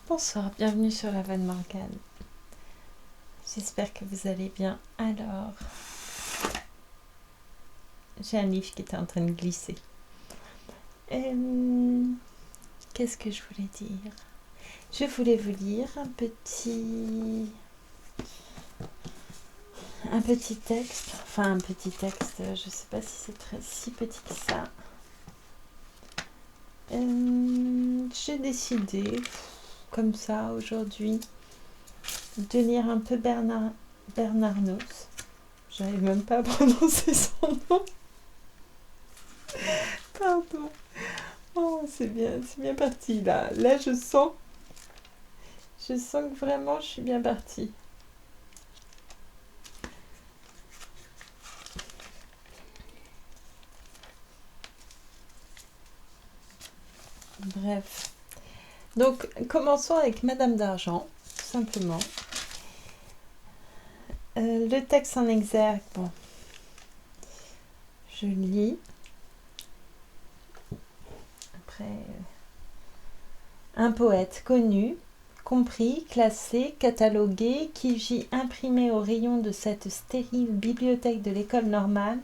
Bonsoir, bienvenue sur la Vanne Morgane. J'espère que vous allez bien. Alors, j'ai un livre qui était en train de glisser. Qu'est-ce que je voulais dire? Je voulais vous lire un petit texte. Enfin, un petit texte, je ne sais pas si c'est si petit que ça. J'ai décidé, comme ça, aujourd'hui, de lire un peu Bernarnos. J'arrive même pas à prononcer son nom. Pardon. Oh, c'est bien parti là. Là, je sens que vraiment, je suis bien partie. Bref. Donc, commençons avec Madame d'Argent, tout simplement. Le texte en exergue, bon, je lis. Après, un poète connu, compris, classé, catalogué, qui vit imprimé au rayon de cette stérile bibliothèque de l'école normale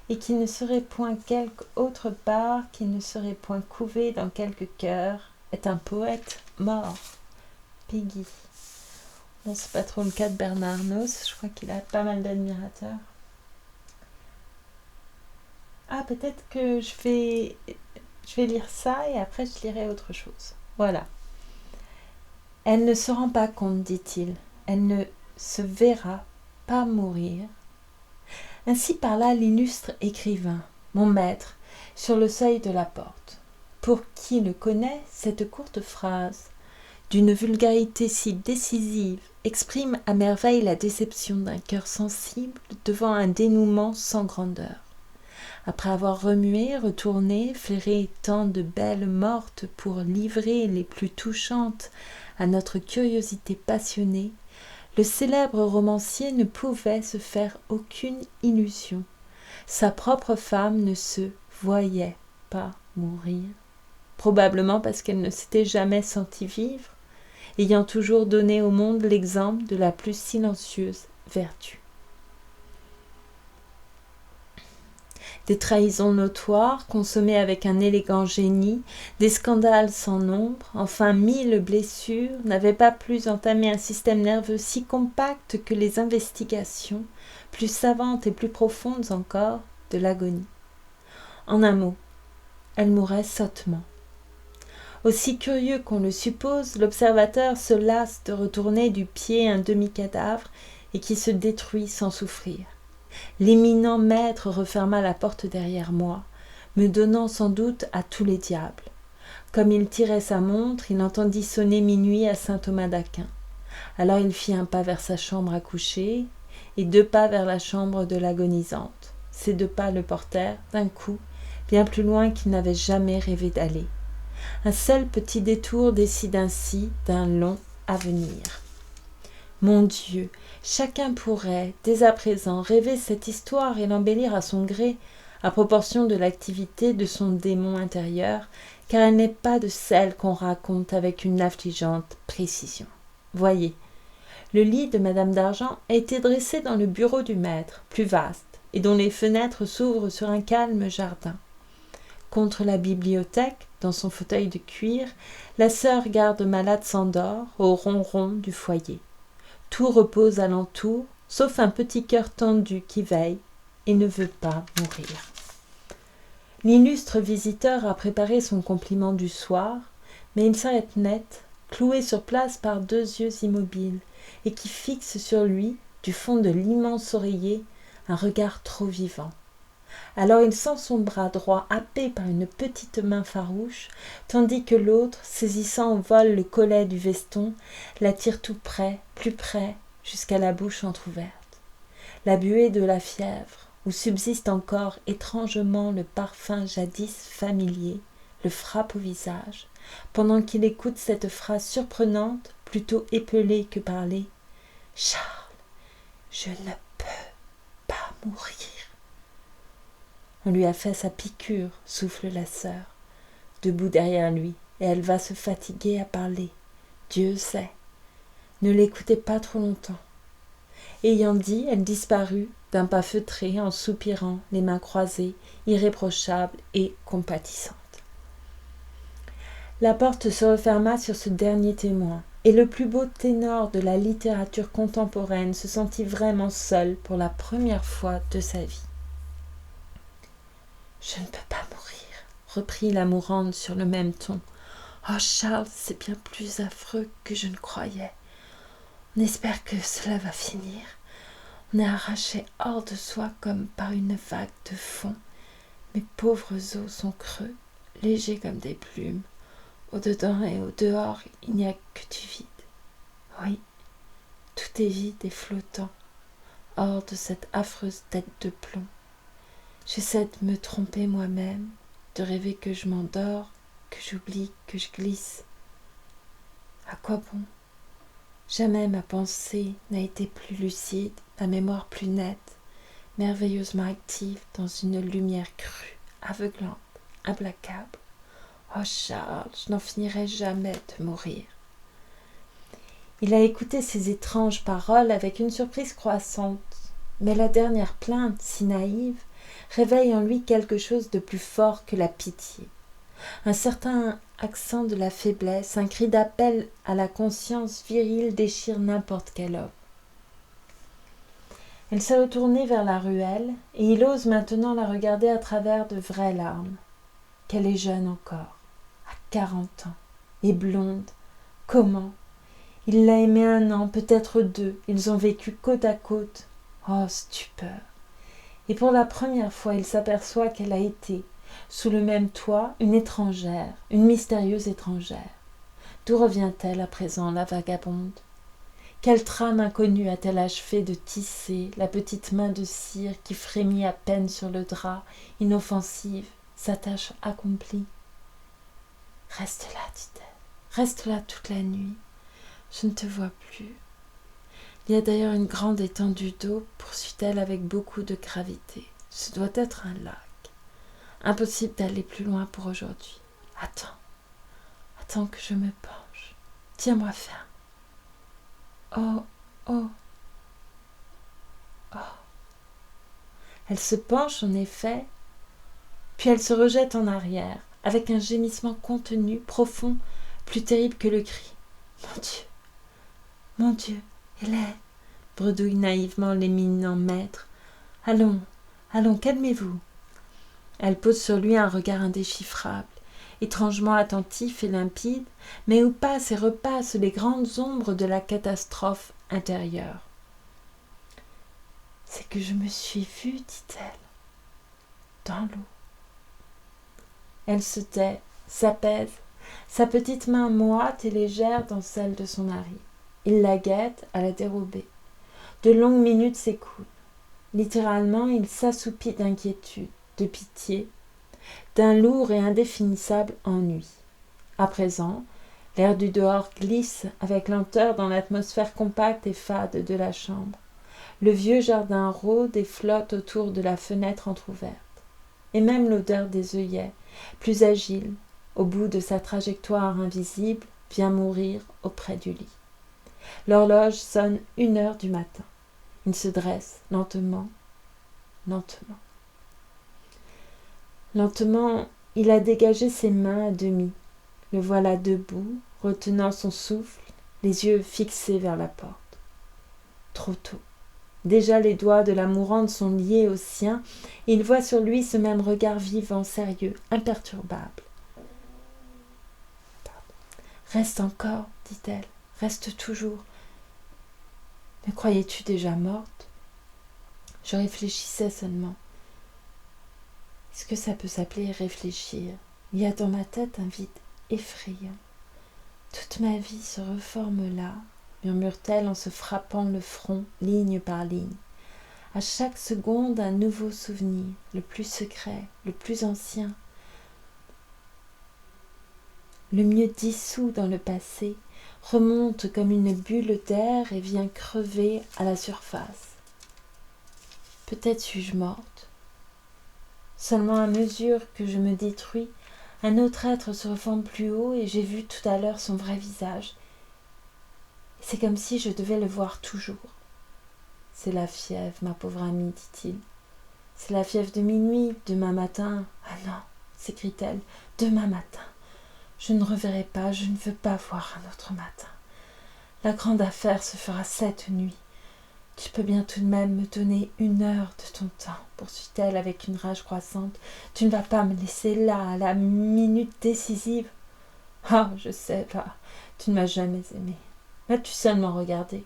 et qui ne serait point quelque autre part, qui ne serait point couvé dans quelque cœur, est un poète mort. Peggy. Bon, c'est pas trop le cas de Bernarnos, je crois qu'il a pas mal d'admirateurs. Ah, peut-être que je vais lire ça et après je lirai autre chose. Voilà. Elle ne se rend pas compte, dit-il. Elle ne se verra pas mourir. Ainsi parla l'illustre écrivain, mon maître, sur le seuil de la porte. Pour qui le connaît, cette courte phrase, d'une vulgarité si décisive, exprime à merveille la déception d'un cœur sensible devant un dénouement sans grandeur. Après avoir remué, retourné, flairé tant de belles mortes pour livrer les plus touchantes à notre curiosité passionnée, le célèbre romancier ne pouvait se faire aucune illusion. Sa propre femme ne se voyait pas mourir, probablement parce qu'elle ne s'était jamais sentie vivre, ayant toujours donné au monde l'exemple de la plus silencieuse vertu. Des trahisons notoires, consommées avec un élégant génie, des scandales sans nombre, enfin 1000 blessures, n'avaient pas plus entamé un système nerveux si compact que les investigations, plus savantes et plus profondes encore, de l'agonie. En un mot, elle mourait sottement. Aussi curieux qu'on le suppose, l'observateur se lasse de retourner du pied un demi-cadavre et qui se détruit sans souffrir. L'éminent maître referma la porte derrière moi, me donnant sans doute à tous les diables. Comme il tirait sa montre, il entendit sonner minuit à Saint-Thomas-d'Aquin. Alors il fit un pas vers sa chambre à coucher et 2 pas vers la chambre de l'agonisante. Ces 2 pas le portèrent, d'un coup, bien plus loin qu'il n'avait jamais rêvé d'aller. Un seul petit détour décide ainsi d'un long avenir. Mon Dieu, chacun pourrait, dès à présent, rêver cette histoire et l'embellir à son gré, à proportion de l'activité de son démon intérieur, car elle n'est pas de celle qu'on raconte avec une affligeante précision. Voyez, le lit de Madame d'Argent a été dressé dans le bureau du maître, plus vaste, et dont les fenêtres s'ouvrent sur un calme jardin. Contre la bibliothèque, dans son fauteuil de cuir, la sœur garde-malade s'endort au ronron du foyer. Tout repose alentour, sauf un petit cœur tendu qui veille et ne veut pas mourir. L'illustre visiteur a préparé son compliment du soir, mais il s'arrête net, cloué sur place par 2 yeux immobiles, et qui fixent sur lui, du fond de l'immense oreiller, un regard trop vivant. Alors il sent son bras droit happé par une petite main farouche, tandis que l'autre, saisissant au vol le collet du veston, l'attire tout près, plus près, jusqu'à la bouche entr'ouverte. La buée de la fièvre, où subsiste encore étrangement le parfum jadis familier, le frappe au visage, pendant qu'il écoute cette phrase surprenante, plutôt épelée que parlée. « Charles, je ne peux pas mourir. » On lui a fait sa piqûre, souffle la sœur, debout derrière lui, et elle va se fatiguer à parler. Dieu sait. Ne l'écoutez pas trop longtemps. Ayant dit, elle disparut d'un pas feutré en soupirant, les mains croisées, irréprochable et compatissante. La porte se referma sur ce dernier témoin, et le plus beau ténor de la littérature contemporaine se sentit vraiment seul pour la première fois de sa vie. « Je ne peux pas mourir, » reprit la mourante sur le même ton. « Oh Charles, c'est bien plus affreux que je ne croyais. On espère que cela va finir. On est arraché hors de soi comme par une vague de fond. Mes pauvres os sont creux, légers comme des plumes. Au-dedans et au-dehors, il n'y a que du vide. Oui, tout est vide et flottant, hors de cette affreuse tête de plomb. J'essaie de me tromper moi-même, de rêver que je m'endors, que j'oublie, que je glisse. À quoi bon ? Jamais ma pensée n'a été plus lucide, ma mémoire plus nette, merveilleusement active dans une lumière crue, aveuglante, implacable. Oh Charles, je n'en finirai jamais de mourir. Il a écouté ces étranges paroles avec une surprise croissante, mais la dernière plainte, si naïve, réveille en lui quelque chose de plus fort que la pitié. Un certain accent de la faiblesse, un cri d'appel à la conscience virile déchire n'importe quel homme. Elle s'est retournée vers la ruelle, et il ose maintenant la regarder à travers de vraies larmes. Qu'elle est jeune encore, à 40 ans, et blonde. Comment ? Il l'a aimée 1 an, peut-être 2. Ils ont vécu côte à côte. Oh, stupeur ! Et pour la première fois, il s'aperçoit qu'elle a été, sous le même toit, une étrangère, une mystérieuse étrangère. D'où revient-elle à présent, la vagabonde ? Quelle trame inconnue a-t-elle achevé de tisser la petite main de cire qui frémit à peine sur le drap, inoffensive, sa tâche accomplie ? Reste là, dit-elle, reste là toute la nuit. Je ne te vois plus. Il y a d'ailleurs une grande étendue d'eau, poursuit-elle avec beaucoup de gravité. Ce doit être un lac. Impossible d'aller plus loin pour aujourd'hui. Attends que je me penche. Tiens-moi ferme. Oh, oh, oh. Elle se penche en effet, puis elle se rejette en arrière, avec un gémissement contenu, profond, plus terrible que le cri. Mon Dieu, Hélène, bredouille naïvement l'éminent maître. Allons, calmez-vous. Elle pose sur lui un regard indéchiffrable, étrangement attentif et limpide, mais où passent et repassent les grandes ombres de la catastrophe intérieure. C'est que je me suis vue, dit-elle, dans l'eau. Elle se tait, s'apaise, sa petite main moite et légère dans celle de son mari. Il la guette à la dérobée. De longues minutes s'écoulent. Littéralement, il s'assoupit d'inquiétude, de pitié, d'un lourd et indéfinissable ennui. À présent, l'air du dehors glisse avec lenteur dans l'atmosphère compacte et fade de la chambre. Le vieux jardin rôde et flotte autour de la fenêtre entr'ouverte. Et même l'odeur des œillets, plus agile, au bout de sa trajectoire invisible, vient mourir auprès du lit. L'horloge sonne 1h du matin. Il se dresse lentement. Lentement, il a dégagé ses mains à demi. Le voilà debout, retenant son souffle, les yeux fixés vers la porte. Trop tôt. Déjà les doigts de la mourante sont liés aux siens, et il voit sur lui ce même regard vivant, sérieux, imperturbable. « Reste encore, dit-elle, reste toujours. Me croyais-tu déjà morte ? Je réfléchissais seulement. Est-ce que ça peut s'appeler réfléchir ? Il y a dans ma tête un vide effrayant. Toute ma vie se reforme là, murmure-t-elle en se frappant le front, ligne par ligne. À chaque seconde, un nouveau souvenir, le plus secret, le plus ancien, le mieux dissous dans le passé, remonte comme une bulle d'air et vient crever à la surface. Peut-être suis-je morte. Seulement à mesure que je me détruis, un autre être se reforme plus haut et j'ai vu tout à l'heure son vrai visage. C'est comme si je devais le voir toujours. C'est la fièvre, ma pauvre amie, dit-il. C'est la fièvre de minuit, demain matin. Ah non, s'écrie-t-elle, demain matin. Je ne reverrai pas, je ne veux pas voir un autre matin. La grande affaire se fera cette nuit. Tu peux bien tout de même me donner 1 heure de ton temps, poursuit-elle avec une rage croissante. Tu ne vas pas me laisser là, à la minute décisive. Ah, je sais pas, tu ne m'as jamais aimé. M'as-tu seulement regardé?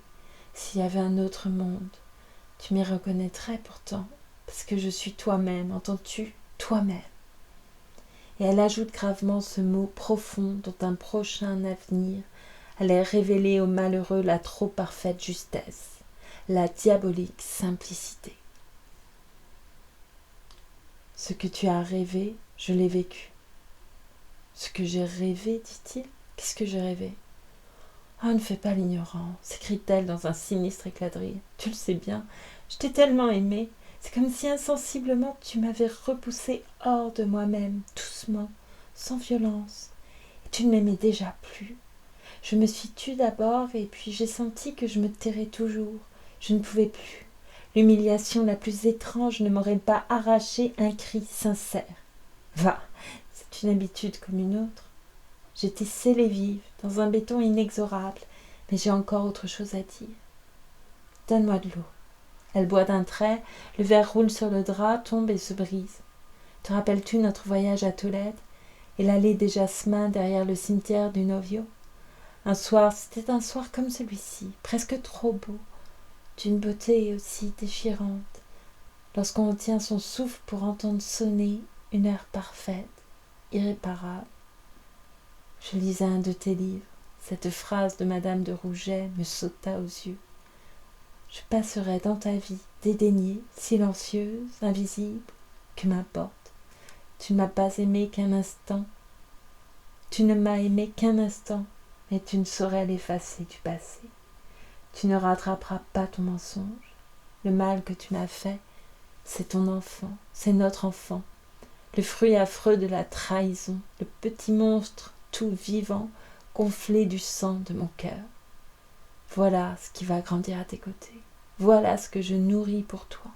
S'il y avait un autre monde, tu m'y reconnaîtrais pourtant, parce que je suis toi-même, entends-tu? Toi-même. Et elle ajoute gravement ce mot profond dont un prochain avenir allait révéler aux malheureux la trop parfaite justesse, la diabolique simplicité. Ce que tu as rêvé, je l'ai vécu. Ce que j'ai rêvé, dit-il. Qu'est-ce que j'ai rêvé? Ah, ne fais pas l'ignorant, s'écrie-t-elle dans un sinistre éclat de rire. Tu le sais bien, je t'ai tellement aimé. C'est comme si insensiblement tu m'avais repoussé hors de moi-même, doucement, sans violence. Et tu ne m'aimais déjà plus. Je me suis tue d'abord et puis j'ai senti que je me tairais toujours. Je ne pouvais plus. L'humiliation la plus étrange ne m'aurait pas arraché un cri sincère. Va, c'est une habitude comme une autre. J'étais scellée vive, dans un béton inexorable, mais j'ai encore autre chose à dire. Donne-moi de l'eau. Elle boit d'un trait, le verre roule sur le drap, tombe et se brise. Te rappelles-tu notre voyage à Tolède et l'allée des jasmins derrière le cimetière du Novio? Un soir, c'était un soir comme celui-ci, presque trop beau, d'une beauté aussi déchirante, lorsqu'on tient son souffle pour entendre sonner une heure parfaite, irréparable. Je lisais un de tes livres. Cette phrase de Madame de Rouget me sauta aux yeux. Je passerai dans ta vie dédaignée, silencieuse, invisible, que m'importe. Tu ne m'as pas aimé qu'un instant. Tu ne m'as aimé qu'un instant, mais tu ne saurais l'effacer du passé. Tu ne rattraperas pas ton mensonge. Le mal que tu m'as fait, c'est ton enfant, c'est notre enfant. Le fruit affreux de la trahison, le petit monstre tout vivant, gonflé du sang de mon cœur. Voilà ce qui va grandir à tes côtés. Voilà ce que je nourris pour toi.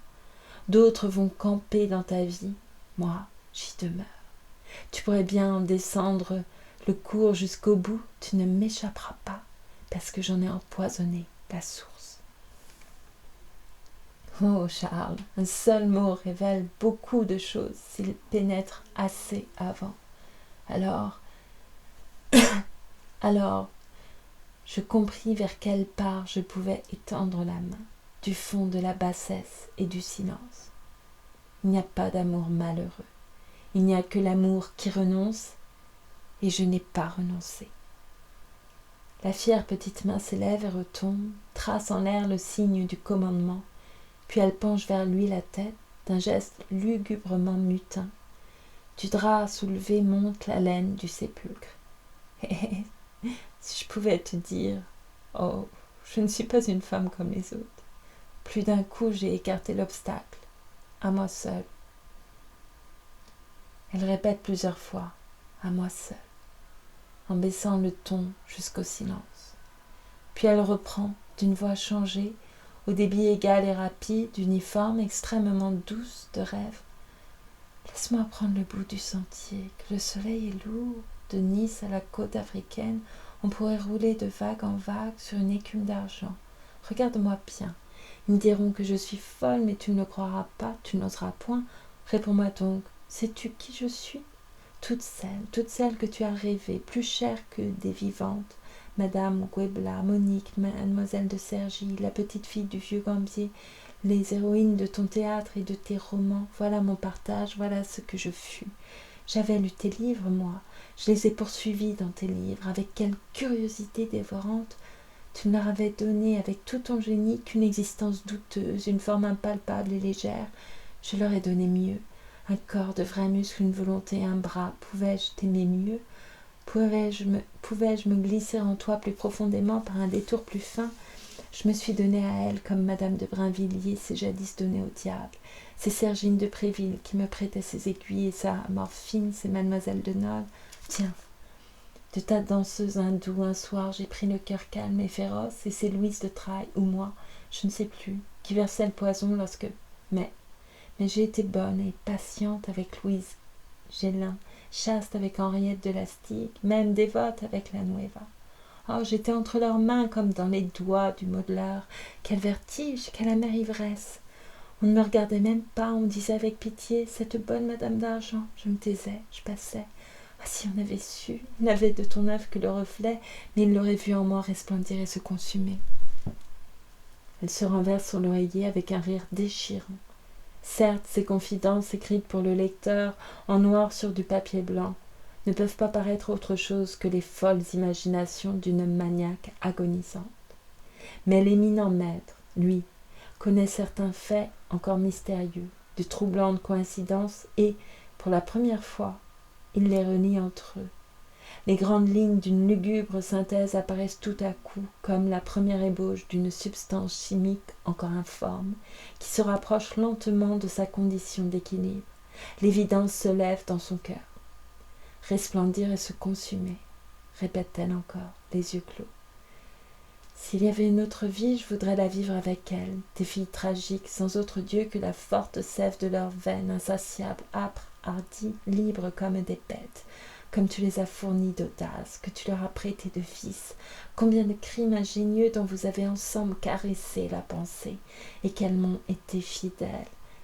D'autres vont camper dans ta vie. Moi, j'y demeure. Tu pourrais bien en descendre le cours jusqu'au bout. Tu ne m'échapperas pas, parce que j'en ai empoisonné la source. Oh, Charles, un seul mot révèle beaucoup de choses s'il pénètre assez avant. Alors, je compris vers quelle part je pouvais étendre la main, du fond de la bassesse et du silence. Il n'y a pas d'amour malheureux, il n'y a que l'amour qui renonce, et je n'ai pas renoncé. La fière petite main s'élève et retombe, trace en l'air le signe du commandement, puis elle penche vers lui la tête, d'un geste lugubrement mutin. Du drap soulevé monte la laine du sépulcre. Si je pouvais te dire, oh, je ne suis pas une femme comme les autres. Plus d'un coup, j'ai écarté l'obstacle, à moi seule. Elle répète plusieurs fois, à moi seule, en baissant le ton jusqu'au silence. Puis elle reprend, d'une voix changée, au débit égal et rapide, uniforme, extrêmement douce de rêve. Laisse-moi prendre le bout du sentier, que le soleil est lourd. De Nice à la côte africaine, on pourrait rouler de vague en vague sur une écume d'argent. Regarde-moi bien. Ils me diront que je suis folle, mais tu ne le croiras pas, tu n'oseras point. Réponds-moi donc, sais-tu qui je suis? Toutes celles que tu as rêvées, plus chères que des vivantes. Madame Guebla, Monique, Mademoiselle de Cergy, la petite fille du vieux Gambier, les héroïnes de ton théâtre et de tes romans. Voilà mon partage, voilà ce que je fus. J'avais lu tes livres, moi. Je les ai poursuivis dans tes livres. Avec quelle curiosité dévorante tu me leur avais donné avec tout ton génie qu'une existence douteuse, une forme impalpable et légère. Je leur ai donné mieux. Un corps de vrais muscles, une volonté, un bras. Pouvais-je t'aimer mieux? Pouvais-je me glisser en toi plus profondément par un détour plus fin? Je me suis donnée à elle comme Madame de Brinvilliers s'est jadis donnée au diable. C'est Sergine de Préville qui me prêtait ses aiguilles et sa morphine, c'est Mademoiselle de Nol. Tiens, De ta danseuse hindoue, un soir, j'ai pris le cœur calme et féroce, et c'est Louise de Trailles, ou moi, je ne sais plus, qui versait le poison lorsque... Mais j'ai été bonne et patiente avec Louise Gélin, chaste avec Henriette de Lastic, même dévote avec la Nueva. Oh, j'étais entre leurs mains comme dans les doigts du modeleur. Quel vertige, quelle amère ivresse! On ne me regardait même pas, on disait avec pitié, cette bonne Madame d'Argent. Je me taisais, je passais. Ah, si on avait su, il n'avait de ton œuvre que le reflet, mais il l'aurait vu en moi resplendir et se consumer. Elle se renverse sur l'oreiller avec un rire déchirant. Certes, ces confidences écrites pour le lecteur en noir sur du papier blanc ne peuvent pas paraître autre chose que les folles imaginations d'une maniaque agonisante. Mais l'éminent maître, lui, connaît certains faits encore mystérieux, de troublantes coïncidences, et, pour la première fois, il les renie entre eux. Les grandes lignes d'une lugubre synthèse apparaissent tout à coup comme la première ébauche d'une substance chimique encore informe, qui se rapproche lentement de sa condition d'équilibre. L'évidence se lève dans son cœur. Resplendir et se consumer, répète-t-elle encore, les yeux clos. S'il y avait une autre vie, je voudrais la vivre avec elle, des filles tragiques, sans autre Dieu que la forte sève de leurs veines, insatiables, âpres, hardies, libres comme des bêtes, comme tu les as fournies d'audace, que tu leur as prêté de vice, combien de crimes ingénieux dont vous avez ensemble caressé la pensée, et qu'elles m'ont été fidèles,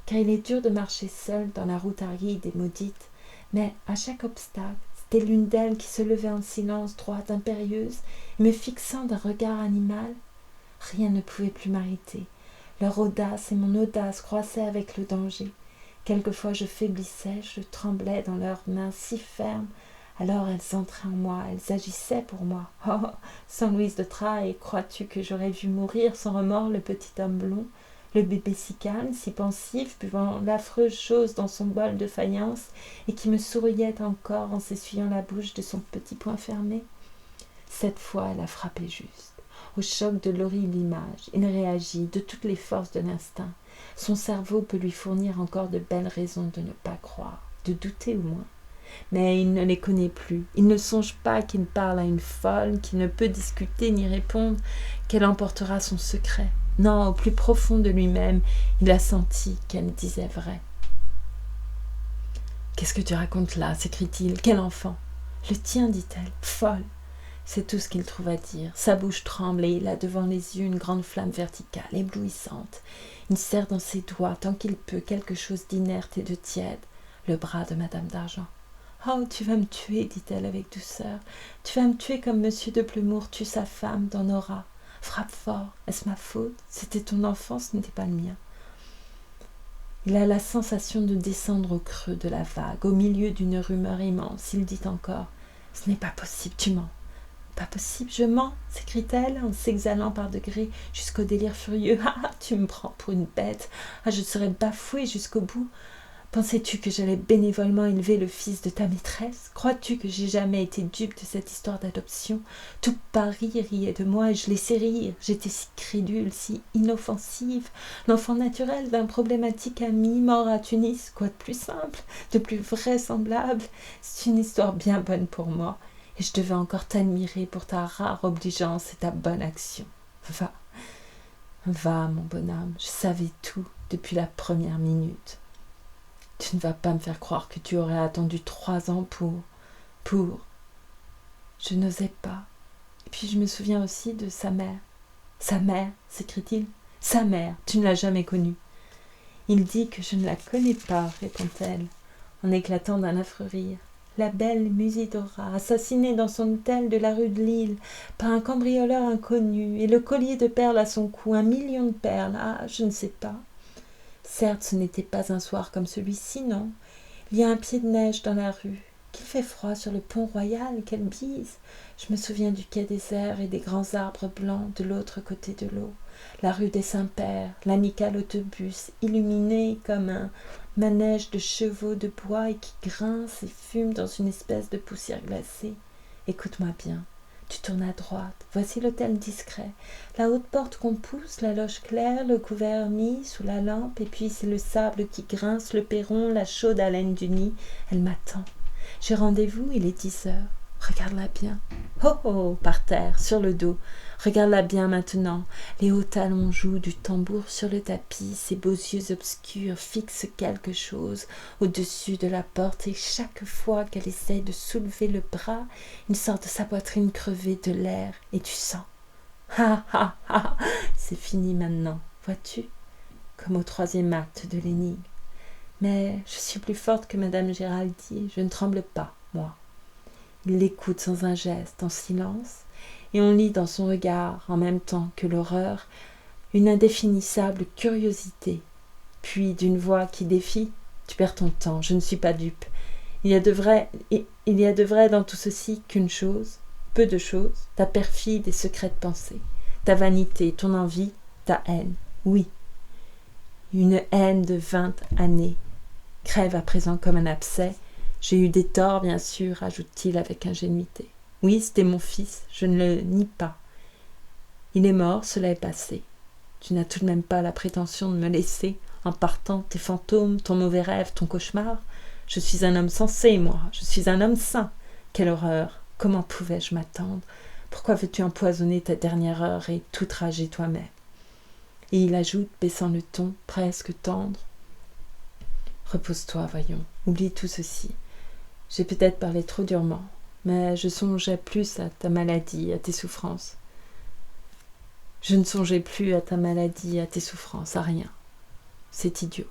car il est dur de marcher seul dans la route aride et maudite, mais à chaque obstacle, c'était l'une d'elles qui se levait en silence, droite, impérieuse, et me fixant d'un regard animal. Rien ne pouvait plus m'arrêter. Leur audace et mon audace croissaient avec le danger. Quelquefois je faiblissais, je tremblais dans leurs mains si fermes. Alors elles entraient en moi, elles agissaient pour moi. Oh, sans Louise de Trailles, crois-tu que j'aurais vu mourir sans remords le petit homme blond, le bébé si calme, si pensif, buvant l'affreuse chose dans son bol de faïence, et qui me souriait encore en s'essuyant la bouche de son petit poing fermé? Cette fois, elle a frappé juste. Au choc de l'horrible image, il réagit de toutes les forces de l'instinct. Son cerveau peut lui fournir encore de belles raisons de ne pas croire, de douter au moins. Mais il ne les connaît plus. Il ne songe pas qu'il parle à une folle, qu'il ne peut discuter ni répondre, qu'elle emportera son secret. Non, au plus profond de lui-même, il a senti qu'elle disait vrai. « Qu'est-ce que tu racontes là » s'écrie-t-il. « Quel enfant ?»« Le tien, dit-elle. Folle !» C'est tout ce qu'il trouve à dire. Sa bouche tremble et il a devant les yeux une grande flamme verticale, éblouissante. Il serre dans ses doigts, tant qu'il peut, quelque chose d'inerte et de tiède, le bras de Madame d'Argent. « Oh, tu vas me tuer, dit-elle avec douceur. Tu vas me tuer comme Monsieur de Plemour tue sa femme dans Nora. Frappe fort. Est-ce ma faute? C'était ton enfant, ce n'était pas le mien. » Il a la sensation de descendre au creux de la vague, au milieu d'une rumeur immense. Il dit encore « Ce n'est pas possible, tu mens. »« Pas possible, je mens » s'écrie-t-elle en s'exhalant par degrés jusqu'au délire furieux. « Ah, tu me prends pour une bête. Ah, je serais bafouée jusqu'au bout. Pensais-tu que j'allais bénévolement élever le fils de ta maîtresse? Crois-tu que j'ai jamais été dupe de cette histoire d'adoption? Tout Paris riait de moi et je laissais rire. J'étais si crédule, si inoffensive, l'enfant naturel d'un problématique ami mort à Tunis. Quoi de plus simple, de plus vraisemblable? C'est une histoire bien bonne pour moi, et je devais encore t'admirer pour ta rare obligeance et ta bonne action. Va, mon bonhomme, je savais tout depuis la première minute. Tu ne vas pas me faire croire que tu aurais attendu 3 ans pour... Je n'osais pas. Et puis je me souviens aussi de sa mère. Sa mère, s'écrie-t-il. Sa mère, tu ne l'as jamais connue. Il dit que je ne la connais pas, répond-elle, en éclatant d'un affreux rire. La belle Musidora, assassinée dans son hôtel de la rue de Lille par un cambrioleur inconnu, et le collier de perles à son cou, 1 million de perles, ah, je ne sais pas. Certes, ce n'était pas un soir comme celui-ci, non. Il y a un pied de neige dans la rue. Qu'il fait froid sur le pont royal, quelle bise! Je me souviens du quai désert et des grands arbres blancs de l'autre côté de l'eau. La rue des Saints-Pères, l'amical autobus, illuminé comme un manège de chevaux de bois et qui grince et fume dans une espèce de poussière glacée. Écoute-moi bien. Tu tournes à droite. Voici l'hôtel discret. La haute porte qu'on pousse, la loge claire, le couvert mis sous la lampe, et puis c'est le sable qui grince, le perron, la chaude haleine du nid. Elle m'attend. J'ai rendez-vous, il est 10 heures. Regarde-la bien. Oh oh, par terre, sur le dos. Regarde-la bien maintenant. Les hauts talons jouent du tambour sur le tapis. Ses beaux yeux obscurs fixent quelque chose au-dessus de la porte et chaque fois qu'elle essaie de soulever le bras, il sort de sa poitrine crevée de l'air et du sang. Ah ah ah, c'est fini maintenant, vois-tu, comme au troisième acte de l'énigme. Mais je suis plus forte que Madame Géraldi, je ne tremble pas, moi. Il l'écoute sans un geste, en silence, et on lit dans son regard, en même temps que l'horreur, une indéfinissable curiosité. Puis, d'une voix qui défie, « Tu perds ton temps, je ne suis pas dupe. Il y a de vrai dans tout ceci qu'une chose, peu de choses, ta perfide et secrète pensée, ta vanité, ton envie, ta haine. Oui, une haine de 20 années. Crève à présent comme un abcès. J'ai eu des torts, bien sûr, ajoute-t-il avec ingénuité. Oui, c'était mon fils, je ne le nie pas. Il est mort, cela est passé. Tu n'as tout de même pas la prétention de me laisser, en partant, tes fantômes, ton mauvais rêve, ton cauchemar. Je suis un homme sensé, moi, je suis un homme sain. Quelle horreur! Comment pouvais-je m'attendre? Pourquoi veux-tu empoisonner ta dernière heure et tout rager toi-même? Et il ajoute, baissant le ton, presque tendre. Repose-toi, voyons, oublie tout ceci. J'ai peut-être parlé trop durement, mais je songeais plus à ta maladie, à tes souffrances. Je ne songeais plus à ta maladie, à tes souffrances, à rien. C'est idiot.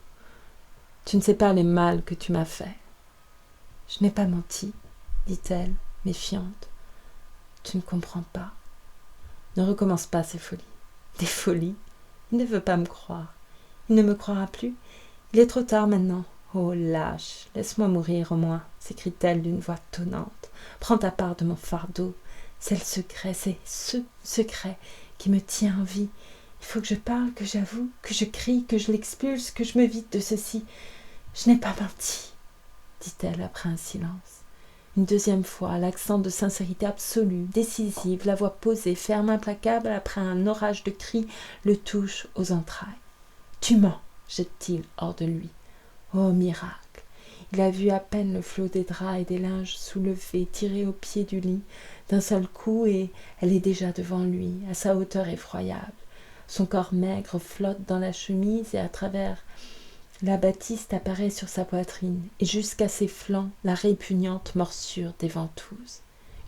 Tu ne sais pas les mal que tu m'as fait. Je n'ai pas menti, dit-elle, méfiante. Tu ne comprends pas. Ne recommence pas ces folies. Des folies? Il ne veut pas me croire. Il ne me croira plus. Il est trop tard maintenant. Oh lâche, laisse-moi mourir au moins, s'écrie-t-elle d'une voix tonnante. Prends ta part de mon fardeau. C'est le secret, c'est ce secret qui me tient en vie. Il faut que je parle, que j'avoue, que je crie, que je l'expulse, que je me vide de ceci. Je n'ai pas menti, dit-elle après un silence. Une deuxième fois, l'accent de sincérité absolue, décisive, la voix posée, ferme, implacable, après un orage de cris, le touche aux entrailles. Tu mens, jette-t-il hors de lui. Oh miracle! Il a vu à peine le flot des draps et des linges soulevés, tirés au pied du lit, d'un seul coup, et elle est déjà devant lui, à sa hauteur effroyable. Son corps maigre flotte dans la chemise et à travers la batiste apparaît sur sa poitrine, et jusqu'à ses flancs la répugnante morsure des ventouses.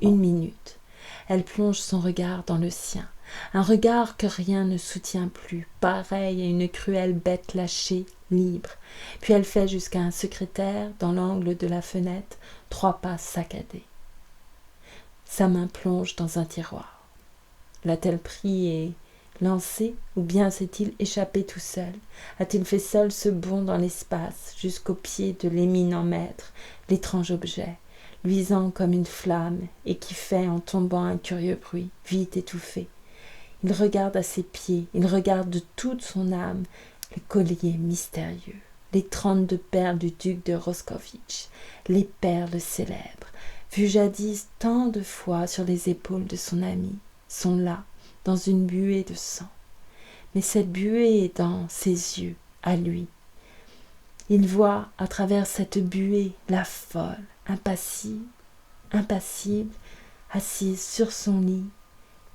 Une minute. Elle plonge son regard dans le sien, un regard que rien ne soutient plus, pareil à une cruelle bête lâchée, libre. Puis elle fait jusqu'à un secrétaire, dans l'angle de la fenêtre, 3 pas saccadés. Sa main plonge dans un tiroir. L'a-t-elle pris et lancé, ou bien s'est-il échappé tout seul? A-t-il fait seul ce bond dans l'espace, jusqu'au pied de l'éminent maître, l'étrange objet, luisant comme une flamme, et qui fait en tombant un curieux bruit, vite étouffé? Il regarde à ses pieds, il regarde de toute son âme le collier mystérieux, les 32 perles du duc de Roscovitch, les perles célèbres, vues jadis tant de fois sur les épaules de son ami, sont là, dans une buée de sang. Mais cette buée est dans ses yeux, à lui. Il voit à travers cette buée la folle, impassible, assise sur son lit,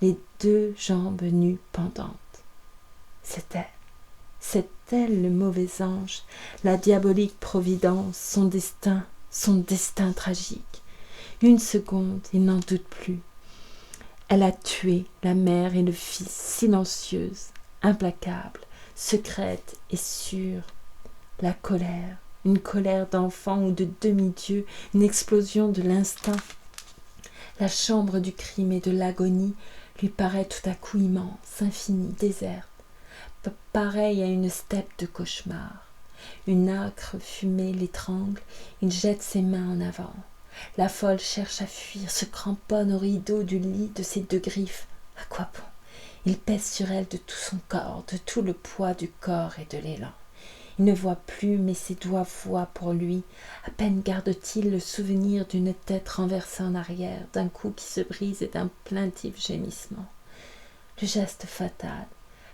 les 2 jambes nues pendantes. C'est elle le mauvais ange, la diabolique providence, son destin tragique. Une seconde, il n'en doute plus. Elle a tué la mère et le fils, silencieuse, implacable, secrète et sûre. La colère, une colère d'enfant ou de demi-dieu, une explosion de l'instinct. La chambre du crime et de l'agonie lui paraît tout à coup immense, infinie, déserte, pareille à une steppe de cauchemar. Une âcre fumée l'étrangle, il jette ses mains en avant. La folle cherche à fuir, se cramponne au rideau du lit de ses 2 griffes. À quoi bon? Il pèse sur elle de tout son corps, de tout le poids du corps et de l'élan. Il ne voit plus, mais ses doigts voient pour lui. À peine garde-t-il le souvenir d'une tête renversée en arrière, d'un cou qui se brise et d'un plaintif gémissement. Le geste fatal,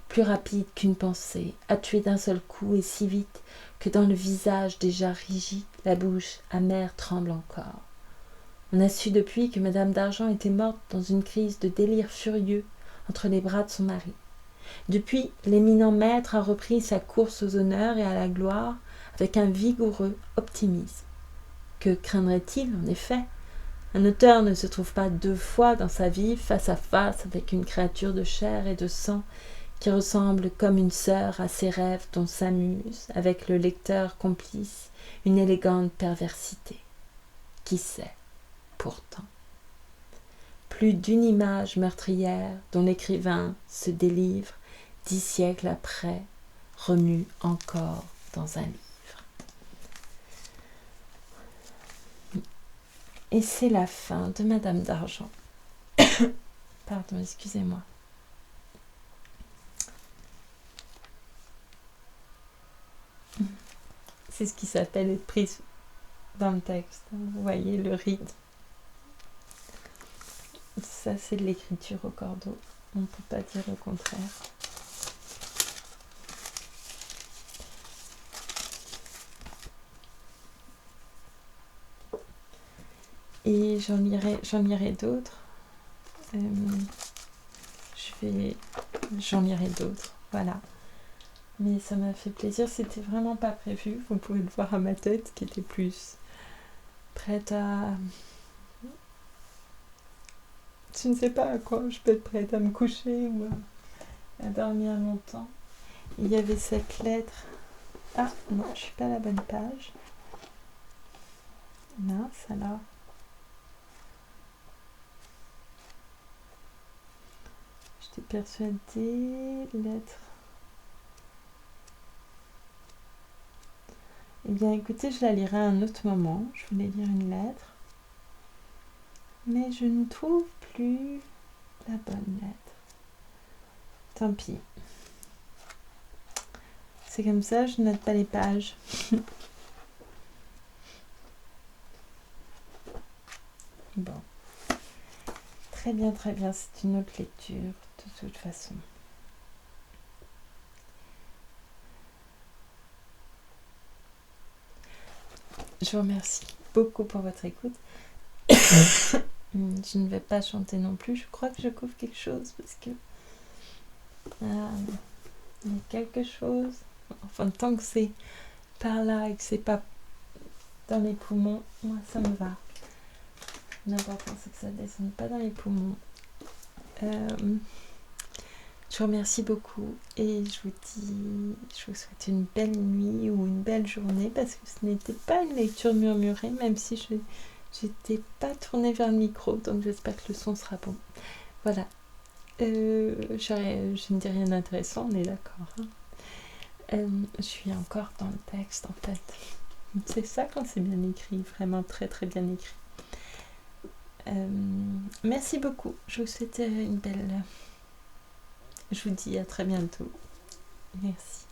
plus rapide qu'une pensée, a tué d'un seul coup et si vite que dans le visage déjà rigide, la bouche amère tremble encore. On a su depuis que Madame d'Argent était morte dans une crise de délire furieux entre les bras de son mari. Depuis, l'éminent maître a repris sa course aux honneurs et à la gloire avec un vigoureux optimisme. Que craindrait-il, en effet? Un auteur ne se trouve pas 2 fois dans sa vie face à face avec une créature de chair et de sang qui ressemble comme une sœur à ses rêves dont s'amuse, avec le lecteur complice, une élégante perversité. Qui sait, pourtant? Plus d'une image meurtrière dont l'écrivain se délivre 10 siècles après, remue encore dans un livre. Et c'est la fin de Madame d'Argent. Pardon, excusez-moi. C'est ce qui s'appelle être prise dans le texte. Vous voyez le rythme. Ça, c'est de l'écriture au cordeau. On ne peut pas dire le contraire. Et j'en lirai d'autres. J'en lirai d'autres, voilà. Mais ça m'a fait plaisir, c'était vraiment pas prévu. Vous pouvez le voir à ma tête qui était plus prête à... Je ne sais pas à quoi, je peux être prête à me coucher ou à dormir longtemps. Il y avait cette lettre. Ah non, je suis pas à la bonne page. Mince alors. J'étais persuadée, lettre. Eh bien écoutez, je la lirai à un autre moment. Je voulais lire une lettre. Mais je ne trouve plus la bonne lettre. Tant pis. C'est comme ça, je note pas les pages. Bon. Très bien, c'est une autre lecture, de toute façon. Je vous remercie beaucoup pour votre écoute. Je ne vais pas chanter non plus, je crois que je couvre quelque chose parce que il y a quelque chose, enfin tant que c'est par là et que c'est pas dans les poumons, moi ça me va. L'important c'est que ça ne descende pas dans les poumons. Je vous remercie beaucoup et je vous souhaite une belle nuit ou une belle journée parce que ce n'était pas une lecture murmurée, même si je n'étais pas tournée vers le micro, donc j'espère que le son sera bon. Voilà. Je ne dis rien d'intéressant, on est d'accord. Hein. Je suis encore dans le texte en fait. C'est ça quand c'est bien écrit, vraiment très très bien écrit. Merci beaucoup. Je vous souhaite une belle... Je vous dis à très bientôt. Merci.